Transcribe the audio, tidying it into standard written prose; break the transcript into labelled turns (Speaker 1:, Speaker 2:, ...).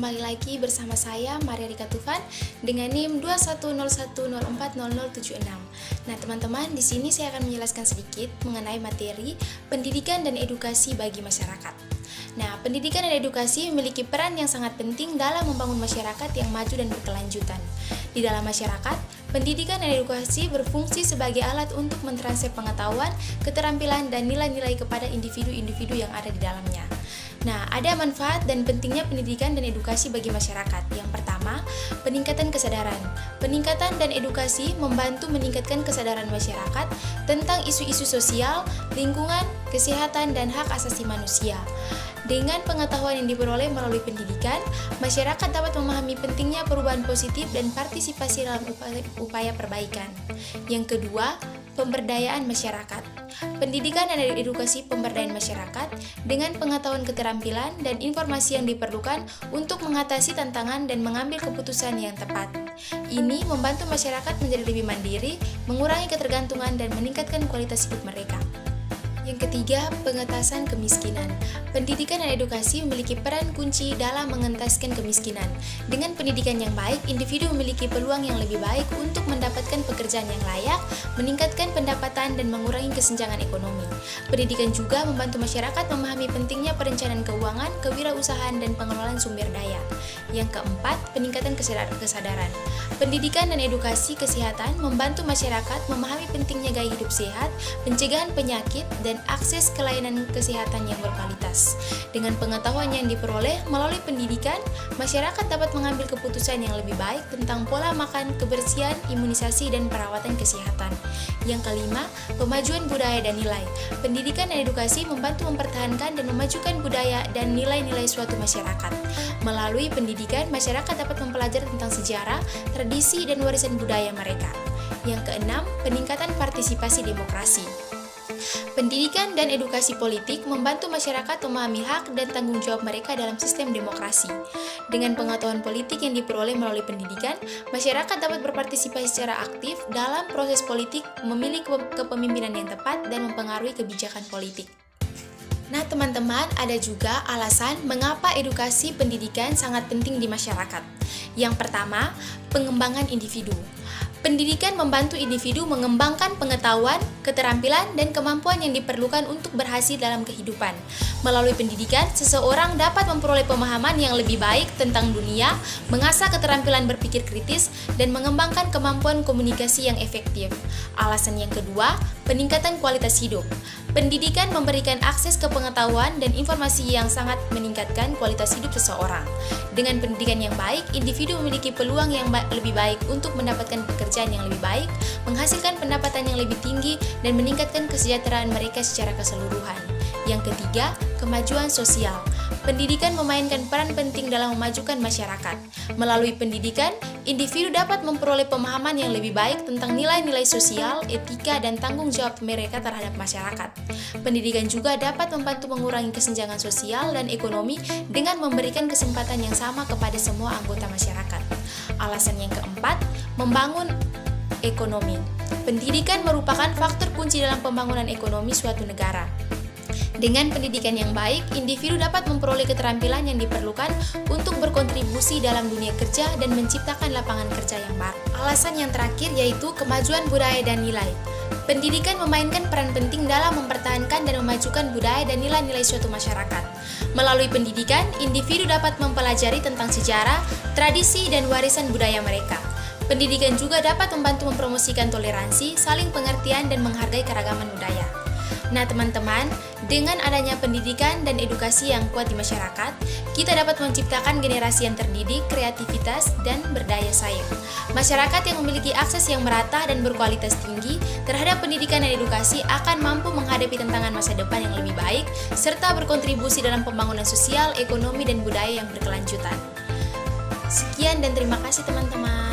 Speaker 1: kembali lagi bersama saya Maria Rika Tufan dengan NIM 2101040076. Nah, teman-teman, di sini saya akan menjelaskan sedikit mengenai materi pendidikan dan edukasi bagi masyarakat. Nah, pendidikan dan edukasi memiliki peran yang sangat penting dalam membangun masyarakat yang maju dan berkelanjutan. Di dalam masyarakat, pendidikan dan edukasi berfungsi sebagai alat untuk mentransfer pengetahuan, keterampilan, dan nilai-nilai kepada individu-individu yang ada di dalamnya. Nah, ada manfaat dan pentingnya pendidikan dan edukasi bagi masyarakat. Yang pertama, peningkatan kesadaran. Peningkatan dan edukasi membantu meningkatkan kesadaran masyarakat tentang isu-isu sosial, lingkungan, kesehatan, dan hak asasi manusia. Dengan pengetahuan yang diperoleh melalui pendidikan, masyarakat dapat memahami pentingnya perubahan positif dan partisipasi dalam upaya perbaikan. Yang kedua, pemberdayaan masyarakat. Pendidikan dan edukasi pemberdayaan masyarakat dengan pengetahuan keterampilan dan informasi yang diperlukan untuk mengatasi tantangan dan mengambil keputusan yang tepat. Ini membantu masyarakat menjadi lebih mandiri, mengurangi ketergantungan, dan meningkatkan kualitas hidup mereka. Yang ketiga, pengentasan kemiskinan. Pendidikan dan edukasi memiliki peran kunci dalam mengentaskan kemiskinan. Dengan pendidikan yang baik, individu memiliki peluang yang lebih baik untuk mendapatkan pekerjaan yang layak, meningkatkan pendapatan, dan mengurangi kesenjangan ekonomi. Pendidikan juga membantu masyarakat memahami pentingnya perencanaan keuangan, kewirausahaan, dan pengelolaan sumber daya. Yang keempat, peningkatan kesadaran. Pendidikan dan edukasi kesehatan membantu masyarakat memahami pentingnya gaya hidup sehat, pencegahan penyakit, dan akses ke layanan kesehatan yang berkualitas. Dengan pengetahuan yang diperoleh melalui pendidikan, masyarakat dapat mengambil keputusan yang lebih baik tentang pola makan, kebersihan, imunisasi, dan perawatan kesehatan. Yang kelima, pemajuan budaya dan nilai. Pendidikan dan edukasi membantu mempertahankan dan memajukan budaya dan nilai-nilai suatu masyarakat. Melalui pendidikan, masyarakat dapat mempelajari tentang sejarah, tradisi, dan warisan budaya mereka. Yang keenam, peningkatan partisipasi demokrasi. Pendidikan dan edukasi politik membantu masyarakat memahami hak dan tanggung jawab mereka dalam sistem demokrasi. Dengan pengetahuan politik yang diperoleh melalui pendidikan, masyarakat dapat berpartisipasi secara aktif dalam proses politik, memilih kepemimpinan yang tepat, dan mempengaruhi kebijakan politik. Nah, teman-teman, ada juga alasan mengapa edukasi pendidikan sangat penting di masyarakat. Yang pertama, pengembangan individu. Pendidikan membantu individu mengembangkan pengetahuan, keterampilan, dan kemampuan yang diperlukan untuk berhasil dalam kehidupan. Melalui pendidikan, seseorang dapat memperoleh pemahaman yang lebih baik tentang dunia, mengasah keterampilan berpikir kritis, dan mengembangkan kemampuan komunikasi yang efektif. Alasan yang kedua, peningkatan kualitas hidup. Pendidikan memberikan akses ke pengetahuan dan informasi yang sangat meningkatkan kualitas hidup seseorang. Dengan pendidikan yang baik, individu memiliki peluang yang lebih baik untuk mendapatkan pekerjaan yang lebih baik, menghasilkan pendapatan yang lebih tinggi, dan meningkatkan kesejahteraan mereka secara keseluruhan. Yang ketiga, kemajuan sosial. Pendidikan memainkan peran penting dalam memajukan masyarakat. Melalui pendidikan, individu dapat memperoleh pemahaman yang lebih baik tentang nilai-nilai sosial, etika, dan tanggung jawab mereka terhadap masyarakat. Pendidikan juga dapat membantu mengurangi kesenjangan sosial dan ekonomi dengan memberikan kesempatan yang sama kepada semua anggota masyarakat. Alasan yang keempat, membangun ekonomi. Pendidikan merupakan faktor kunci dalam pembangunan ekonomi suatu negara. Dengan pendidikan yang baik, individu dapat memperoleh keterampilan yang diperlukan untuk berkontribusi dalam dunia kerja dan menciptakan lapangan kerja yang baru. Alasan yang terakhir yaitu kemajuan budaya dan nilai. Pendidikan memainkan peran penting dalam mempertahankan dan memajukan budaya dan nilai-nilai suatu masyarakat. Melalui pendidikan, individu dapat mempelajari tentang sejarah, tradisi, dan warisan budaya mereka. Pendidikan juga dapat membantu mempromosikan toleransi, saling pengertian, dan menghargai keragaman budaya. Nah, teman-teman, dengan adanya pendidikan dan edukasi yang kuat di masyarakat, kita dapat menciptakan generasi yang terdidik, kreativitas, dan berdaya saing. Masyarakat yang memiliki akses yang merata dan berkualitas tinggi terhadap pendidikan dan edukasi akan mampu menghadapi tantangan masa depan yang lebih baik, serta berkontribusi dalam pembangunan sosial, ekonomi, dan budaya yang berkelanjutan. Sekian dan terima kasih, teman-teman.